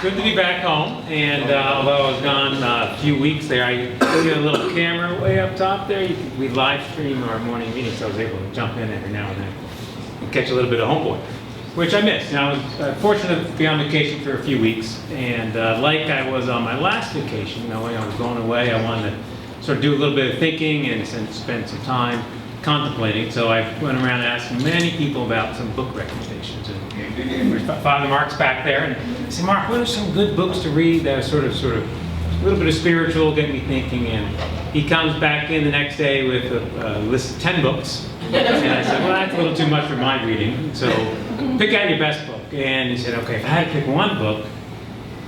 good to be back home, and although I was gone a few weeks there, I got a little camera way up top there. We live stream our morning meeting, so I was able to jump in every now and then and catch a little bit of Homeboy, which I missed. I was fortunate to be on vacation for a few weeks, and like I was on my last vacation, when I was going away, I wanted to sort of do a little bit of thinking and spend some time contemplating. So I went around asking many people about some book recommendations. And Father Mark's back there, and I said, Mark, what are some good books to read that are sort of a little bit of spiritual, get me thinking? And he comes back in the next day with a list of 10 books. And I said, well, that's a little too much for my reading. So pick out your best book. And he said, okay, if I had to pick one book,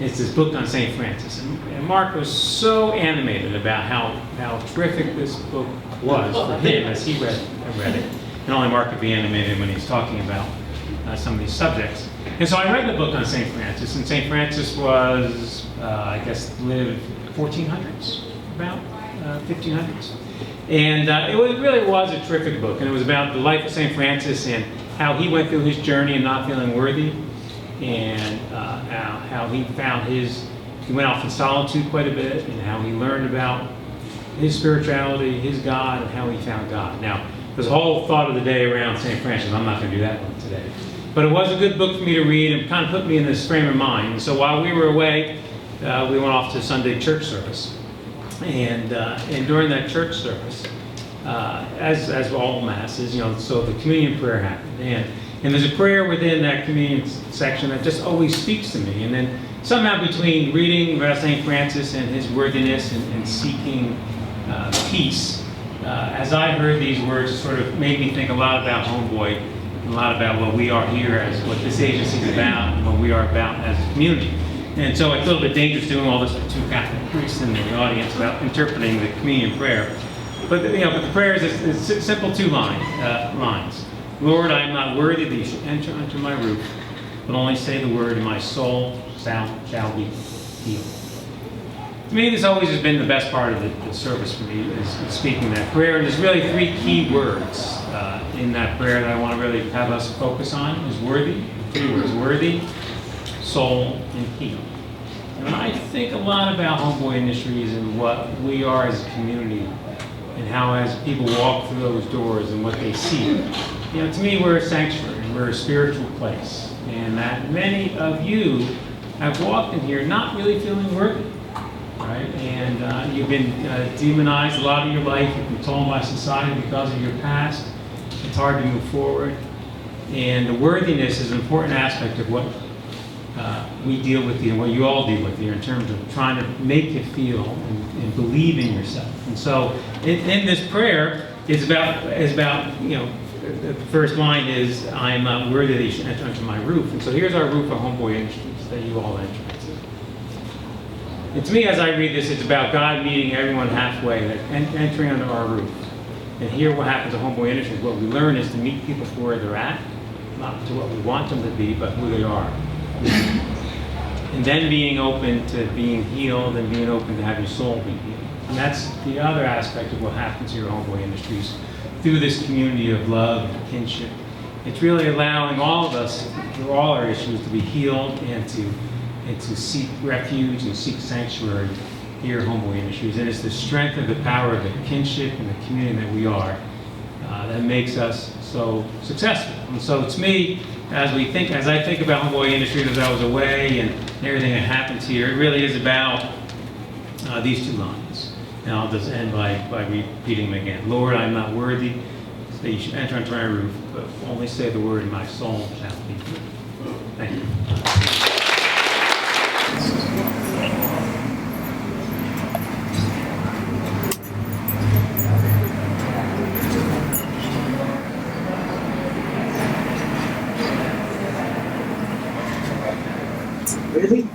it's this book on St. Francis. And Mark was so animated about how terrific this book was for him as he read it. And only Mark could be animated when he's talking about some of these subjects. And so I read the book on St. Francis, and St. Francis was, I guess, lived 1400s, about 1500s. And it really was a terrific book, and it was about the life of St. Francis and how he went through his journey of not feeling worthy, and how he found he went off in solitude quite a bit, and how he learned about his spirituality, his God, and how he found God. Now, there's a whole thought of the day around St. Francis. I'm not going to do that one today. But it was a good book for me to read and kind of put me in this frame of mind. And so while we were away, we went off to Sunday church service. And during that church service, as all masses, so the communion prayer happened. And there's a prayer within that communion section that just always speaks to me. And then somehow between reading about St. Francis and his worthiness and seeking peace, as I heard these words, it sort of made me think a lot about Homeboy, and a lot about what we are here as, what this agency is about, and what we are about as a community. And so it's a little bit dangerous doing all this to two Catholic priests in the audience about interpreting the communion prayer. But the prayer is a simple two lines. Lord, I am not worthy that you should enter under my roof, but only say the word, and my soul shall be healed. To me, this always has been the best part of the service for me, is speaking that prayer. And there's really three key words in that prayer that I want to really have us focus on, is worthy, three words, worthy, soul, and heal. And when I think a lot about Homeboy Industries and what we are as a community, and how as people walk through those doors and what they see, to me we're a sanctuary, we're a spiritual place. And that many of you have walked in here not really feeling worthy. Right? And you've been demonized a lot of your life. You've been told by society because of your past. It's hard to move forward. And the worthiness is an important aspect of what we deal with here, and what you all deal with here, in terms of trying to make you feel and believe in yourself. And so in this prayer, it's about the first line is, I am not worthy that you should enter under my roof. And so here's our roof of Homeboy Industries that you all enter into. And to me, as I read this, it's about God meeting everyone halfway, entering under our roof. And here what happens at Homeboy Industries, what we learn is to meet people for where they're at, not to what we want them to be, but who they are. And then being open to being healed, and being open to have your soul be healed. And that's the other aspect of what happens here at Homeboy Industries, through this community of love and kinship. It's really allowing all of us, through all our issues, to be healed and to seek refuge and seek sanctuary here at Homeboy Industries. And it's the strength of the power of the kinship and the community that we are that makes us so successful. And so to me, as I think about Homeboy Industries, as I was away and everything that happens here, it really is about these two lines. And I'll just end by repeating them again. Lord, I am not worthy that you should enter under my roof, but only say the word, and my soul shall be healed. Thank you. Really?